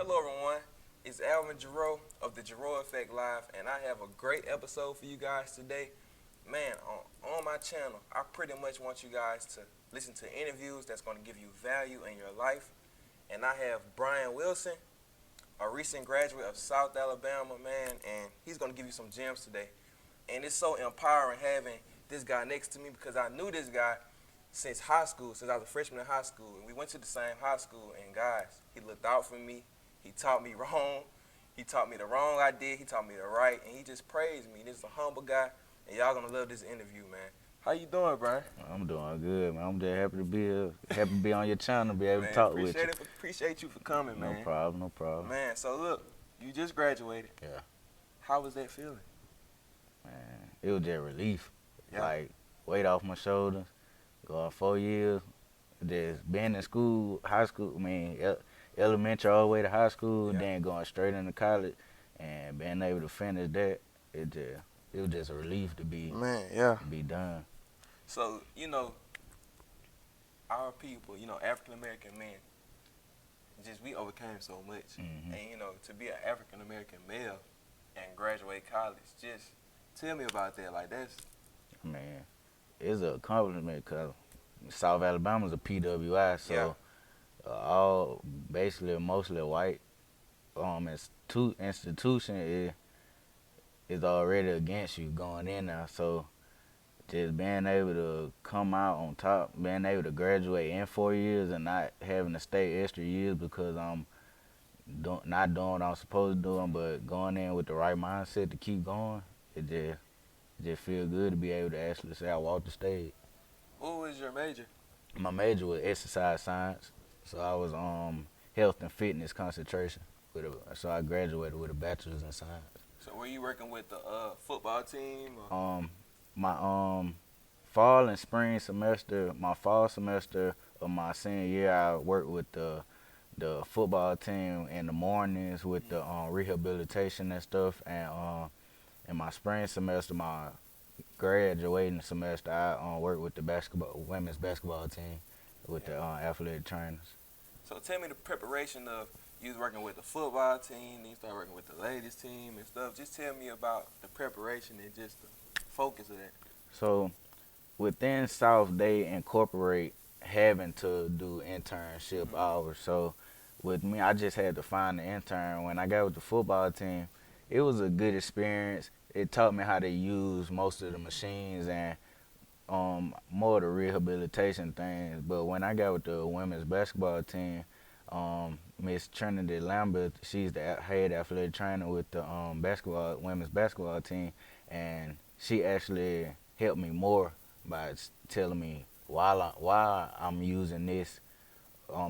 Hello, everyone. It's Alvin Giroux of the Giroux Effect Live, and I have a great episode for you guys today. Man, on my channel, I pretty much want you guys to listen to interviews that's going to give you value in your life. And I have Brian Wilson, a recent graduate of South Alabama, man, and he's going to give you some gems today. And it's so empowering having this guy next to me because I knew this guy since high school, since I was a freshman in high school. And we went to the same high school. And guys, he looked out for me. He taught me wrong. He taught me the wrong I did. He taught me the right. And he just praised me. This is a humble guy. And y'all going to love this interview, man. How you doing, Brian? I'm doing good, man. I'm just happy to be here, happy to be on your channel, be able Man, to talk with you. appreciate you for coming, No man. problem, no problem. Man, so look, you just graduated. Yeah. How was that feeling? Man, it was just relief. Yeah. Like, weight off my shoulders. Going 4 years, just being in school, high school, elementary all the way to high school, Yeah. then going straight into college, and being able to finish that, it was just a relief to be Man, yeah. done. So, our people, African American men, just we overcame so much. Mhm. And, to be an African American male and graduate college, just tell me about that. Like, that's, Man, it's an accomplishment because South Alabama's a PWI, so Yeah. all basically mostly white institution is already against you going in there. So just being able to come out on top, being able to graduate in 4 years and not having to stay extra years because I'm not doing what I'm supposed to do, but going in with the right mindset to keep going, it just feel good to be able to actually say I walked the stage. what was your major? My major was exercise science, so I was health and fitness concentration. So I graduated with a bachelor's in science. So, were you working with the football team? Or? My fall and spring semester, my fall semester of my senior year, I worked with the football team in the mornings with the rehabilitation and stuff, and in my spring semester, my graduating semester, I worked with the women's basketball team with the athletic trainers. So, tell me the preparation of you was working with the football team, then you started working with the ladies team and stuff. Just tell me about the preparation and just the focus of that. So within South, they incorporate having to do internship hours. So with me, I just had to find an intern. When I got with the football team, it was a good experience. It taught me how to use most of the machines and more of the rehabilitation things. But when I got with the women's basketball team, Miss Trinity Lambert, she's the head athletic trainer with the women's basketball team, and she actually helped me more by telling me why I'm using this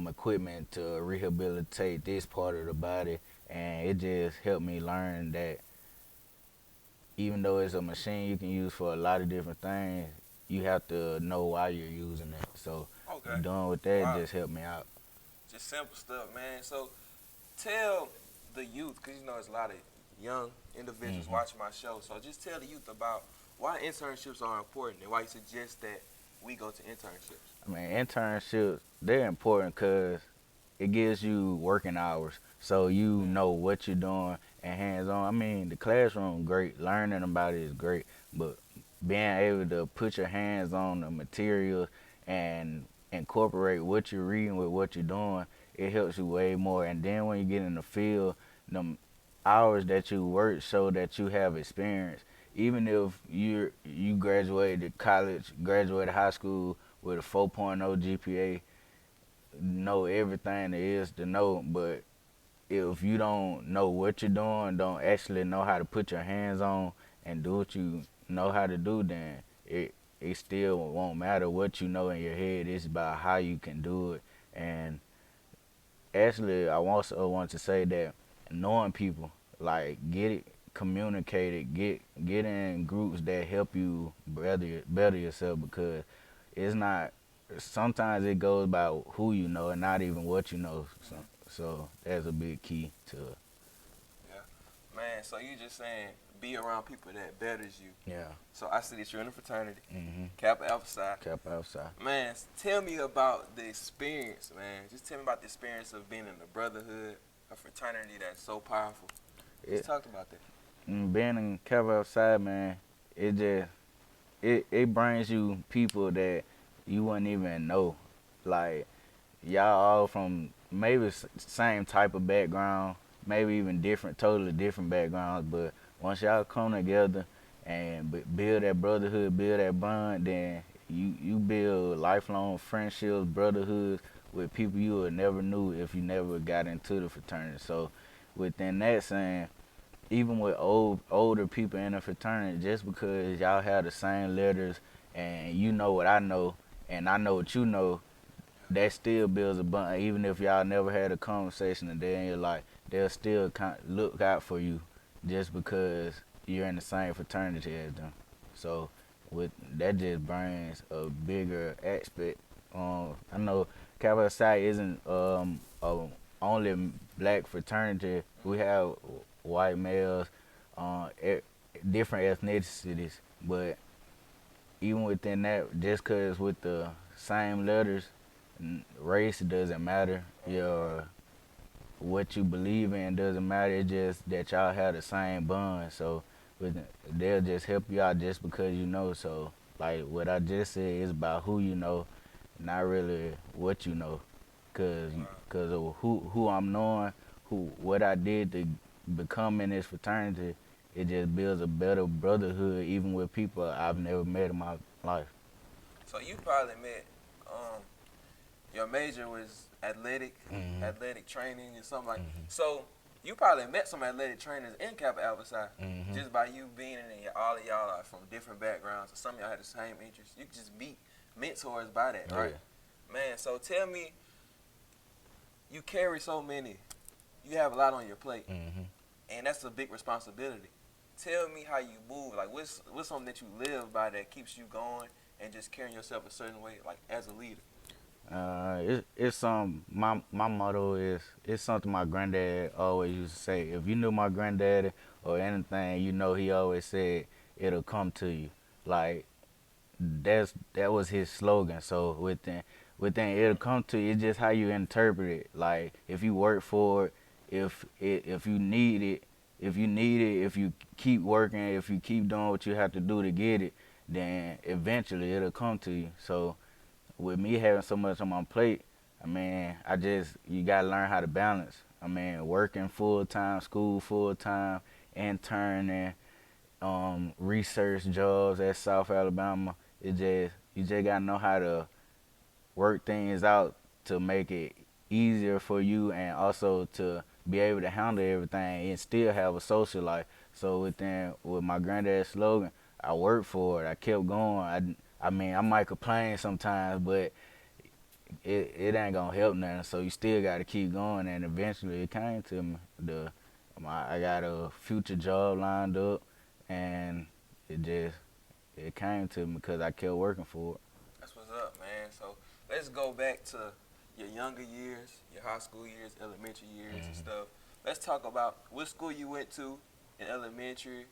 equipment to rehabilitate this part of the body, and it just helped me learn that even though it's a machine you can use for a lot of different things, you have to know why you're using it. So Okay. doing with that Wow. just helped me out. Just simple stuff, man. So, tell the youth, because there's a lot of young individuals watching my show. So, just tell the youth about why internships are important and why you suggest that we go to internships. I mean, internships, they're important because it gives you working hours. So you know what you're doing and hands on. I mean, the classroom, great. Learning about it is great. But being able to put your hands on the material and incorporate what you're reading with what you're doing, it helps you way more. And then when you get in the field, the hours that you work show that you have experience. Even if you graduated college, graduated high school with a 4.0 GPA, know everything there is to know, but if you don't know what you're doing, don't actually know how to put your hands on and do what you know how to do, then it still won't matter what you know in your head. It's about how you can do it. And actually, I also want to say that knowing people, like get it communicated, get in groups that help you better yourself, because it's not. Sometimes it goes by who you know and not even what you know. So that's a big key to it. Yeah. Man, so you just saying be around people that betters you. Yeah. So, I see that you're in a fraternity, Mhm. Kappa Alpha Psi. Kept outside. Man, tell me about the experience, man. Just tell me about the experience of being in the brotherhood a fraternity that's so powerful. Just It, talked about that. being in Kappa Alpha Psi, man, it just it brings you people that you wouldn't even know. Like y'all all from maybe same type of background, maybe even different, totally different backgrounds. But once y'all come together and build that brotherhood, build that bond, then you build lifelong friendships, brotherhoods with people you would never knew if you never got into the fraternity. So within that saying, even with older people in a fraternity, just because y'all have the same letters and you know what I know and I know what you know, that still builds a bond. Even if y'all never had a conversation a day in your life, they'll still look out for you just because you're in the same fraternity as them. So with that just brings a bigger aspect. I know Kappa Psi isn't a only black fraternity. We have white males, different ethnicities, but even within that, just cause with the same letters, race doesn't matter. Your what you believe in doesn't matter. It's just that y'all have the same bond. So they'll just help you out just because you know. So like what I just said is about who you know, not really what you know, cause of who I'm knowing, who what I did to become in this fraternity. It just builds a better brotherhood, even with people I've never met in my life. So you probably met. Your major was Hmm. athletic training or something like. Hmm. So you probably met some athletic trainers in Kappa Alpha Psi Hmm. just by you being in it. All of y'all are from different backgrounds. Some of y'all had the same interests. You could just be mentors by that, right? Man, so tell me, you carry so many. You have a lot on your plate, Hmm. and that's a big responsibility. Tell me how you move. Like, what's something that you live by that keeps you going and just carrying yourself a certain way, like as a leader. It's my motto is it's something my granddad always used to say. If you knew my granddaddy or anything, you know he always said it'll come to you. Like that was his slogan. So within it'll come to you. It's just how you interpret it. Like if you work for it, if you need it, if you keep working, if you keep doing what you have to do to get it, then eventually it'll come to you. So with me having so much on my plate, I mean, you gotta learn how to balance. I mean, working full time, school full time, interning, research jobs at South Alabama. You just gotta know how to work things out to make it easier for you and also to be able to handle everything and still have a social life. So with my granddad's slogan, I worked for it. I kept going. I mean, I might complain sometimes, but it ain't gonna help nothing. So you still got to keep going, and eventually it came to me. I got a future job lined up, and it just it came to me because I kept working for it. That's what's up, man. So let's go back to your younger years, your high school years, elementary years, and Hmm. stuff. Let's talk about what school you went to in elementary,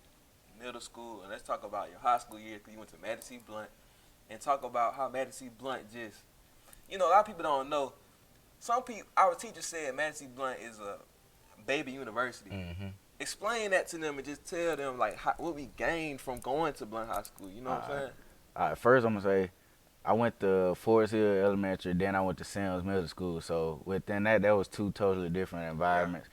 middle school, and let's talk about your high school years because you went to Madison C. Blunt, and talk about how Madison C. Blunt just, a lot of people don't know. Some people, our teacher said Madison C. Blunt is a baby university. Hmm. Explain that to them and just tell them like what we gained from going to Blunt High School. You know what I'm saying? All right, first I'm gonna say I went to Forest Hill Elementary, then I went to Sims Middle School. So within that was two totally different Yeah. environments.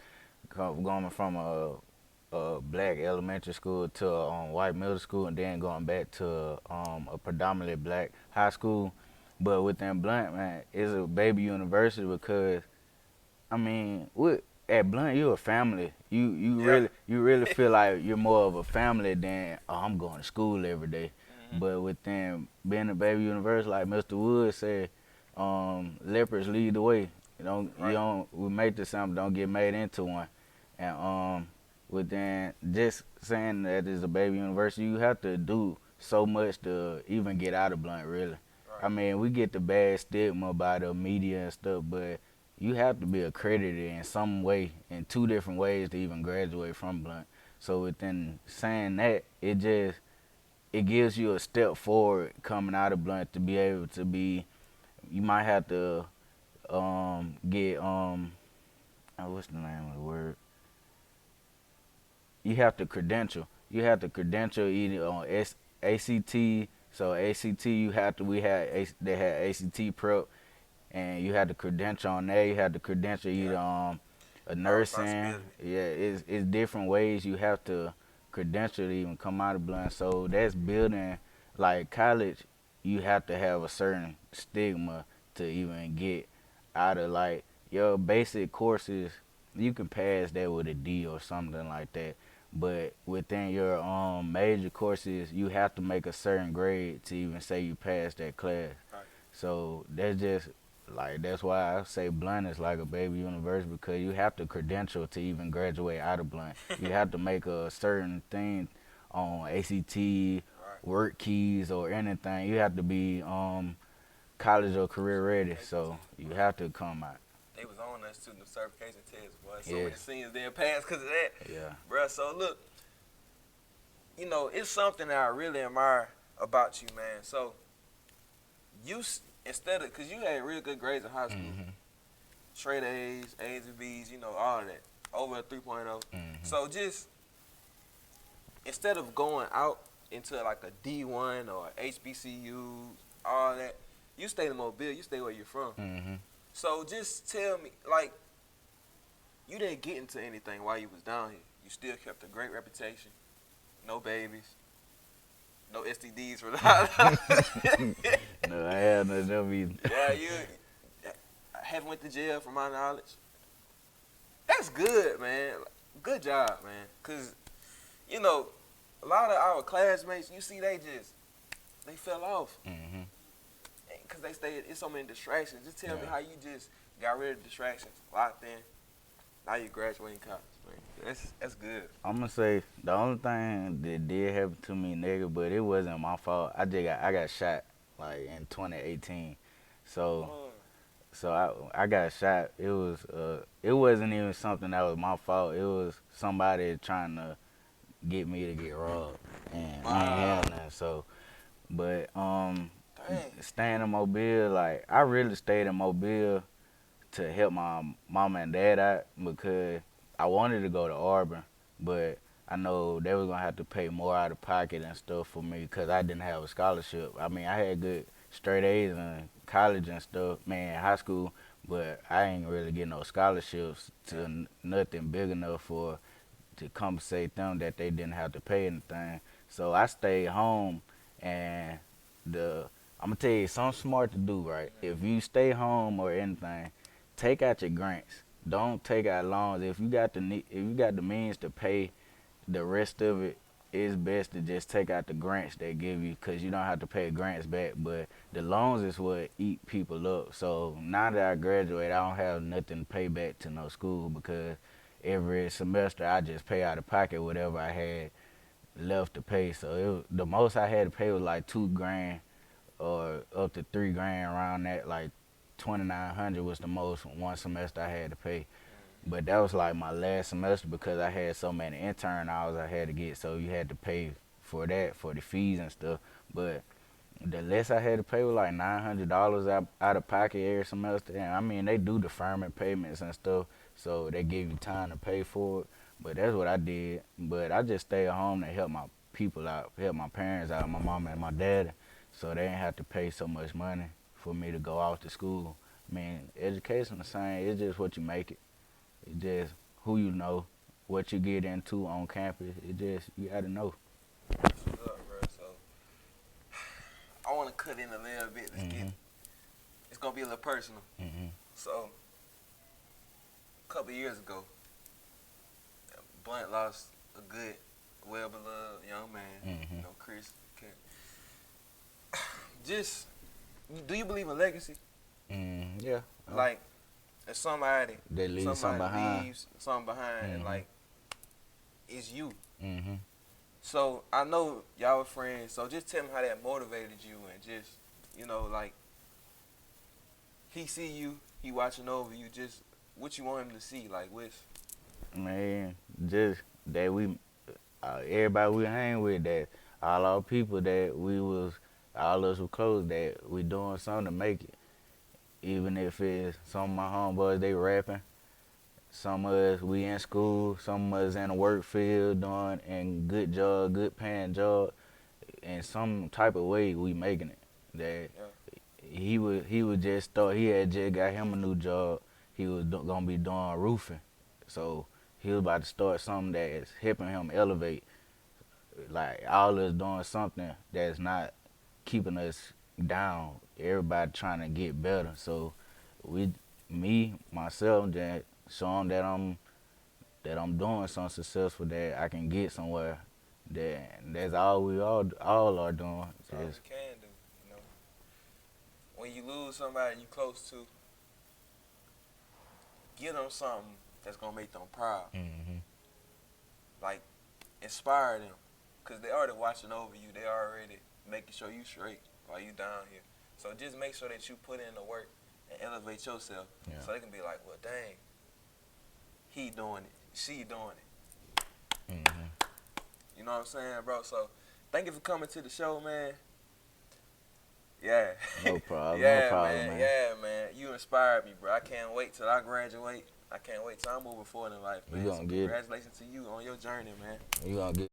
Going from a black elementary school to a white middle school, and then going back to a predominantly black high school. But within Blunt, man, it's a baby university because I mean, at Blunt, you're a family. Yeah. You really feel like you're more of a family than I'm going to school every day. Hmm. But within being a baby university, like Mr. Wood said, leopards lead the way. You Right. don't. We make this something, don't get made into one. And within just saying that it's a baby university, you have to do so much to even get out of Blunt. Really, I Right. mean, we get the bad stigma by the media and stuff, but you have to be accredited in some way, in two different ways to even graduate from Blunt. So within saying that, it gives you a step forward coming out of Blunt to be able to be. You might have to get what's the name of the word? You have to credential. You have to credential either on ACT. So ACT, you have to. They had ACT prep, and you had to credential on there. You had to credential Yeah. either a Our nursing. responsibility. Yeah, it's different ways you have to credential to even come out of Blunt. So that's building like college. You have to have a certain stigma to even get out of like your basic courses. You can pass that with a D or something like that. But within your major courses, you have to make a certain grade to even say you passed that class. Right. So that's just like that's why I say Blunt is like a baby university because you have to credential to even graduate out of Blunt. You have to make a certain thing on ACT, Right. work keys, or anything. You have to be college or career ready. So you have to come out. They was on us too, the certification test, boy. So many Yes. seniors didn't pass because of that. Yeah. Bruh, so look, it's something that I really admire about you, man. So instead of, because you had real good grades in high school, Mhm. straight A's, A's and B's, all of that, over a 3.0. Mhm. So just, instead of going out into like a D1 or HBCU, all that, you stay in Mobile, you stay where you're from. Mhm. So just tell me, like, you didn't get into anything while you was down here. You still kept a great reputation. No babies. No STDs for that. No, I had none of them either. Yeah, you haven't went to jail from my knowledge. That's good, man. Good job, man. Cause, a lot of our classmates, you see they fell off. Mhm. Cause they stayed, it's so many distractions. Just tell me Yeah. how you just got rid of distractions, locked in. Now you graduating college, man. That's good. I'm gonna say the only thing that did happen to me negative, but it wasn't my fault. I got shot like in 2018, so Oh, I got shot. It wasn't even something that was my fault. It was somebody trying to get me to get robbed, and I ain't wow. have none. So, but Dang. staying in Mobile, like I really stayed in Mobile to help my mom and dad out because I wanted to go to Auburn, but I know they was gonna have to pay more out of pocket and stuff for me because I didn't have a scholarship. I mean, I had good straight A's in college and stuff, man, high school, but I ain't really get no scholarships to nothing big enough for to compensate them that they didn't have to pay anything. So I stayed home, and the I'm gonna tell you something smart to do, right? If you stay home or anything, take out your grants. Don't take out loans. If you got the means to pay the rest of it, it's best to just take out the grants they give you because you don't have to pay grants back. But the loans is what eat people up. So now that I graduate, I don't have nothing to pay back to no school because every semester I just pay out of pocket whatever I had left to pay. So the most I had to pay was like $2,000 or up to $3,000 around that. Like 2,900 was the most one semester I had to pay. But that was like my last semester because I had so many intern hours I had to get. So you had to pay for that, for the fees and stuff. But the less I had to pay was like $900 out of pocket every semester. And I mean, they do deferment payments and stuff. So they give you time to pay for it. But that's what I did. But I just stayed at home to help my people out, help my parents out, my mom and my dad. So they didn't have to pay so much money for me to go off to school. I mean, education the same. It's just what you make it. It's just who you know, what you get into on campus. It just, you gotta know. That's what's up, bro. So I want to cut in a little bit. It's gonna be a little personal. Mhm. So a couple years ago, Blunt lost a good, well-beloved young man. Mhm. Chris. Just, do you believe in legacy? Yeah. Like, if somebody They leave something behind. leaves something behind, and Mhm. like, it's you. Mhm. So I know y'all were friends. So just tell me how that motivated you, and just like, he see you, he watching over you. Just what you want him to see, like with. Man, just that everybody we hang with, that all our people that all us were close, that we doing something to make it. Even if it's some of my homeboys, they rapping, some of us, we in school, some of us in the work field doing and good job, good paying job. In some type of way, we making it. That he was just thought he had just got him a new job. He was gonna be doing roofing, so he was about to start something that's helping him elevate. Like all of us doing something that's not keeping us down. Everybody trying to get better. So we, me, myself, that show him that I'm doing something successful that I can get somewhere. That's all we all are doing. That's all we can do. You know, when you lose somebody you close to, give them something that's gonna make them proud. Mm-hmm. Like inspire them, cause they already watching over you. They already making sure you straight while you down here. So just make sure that you put in the work and elevate yourself, Yeah. so they can be like, well, dang, he doing it, she doing it. Mm-hmm. You know what I'm saying, bro? So thank you for coming to the show, man. Yeah. No problem. Yeah, No problem, man. Yeah, man. You inspired me, bro. I can't wait till I graduate. I can't wait till I'm moving forward in life, You man. gonna So get it. congratulations to you on your journey, man. You gonna get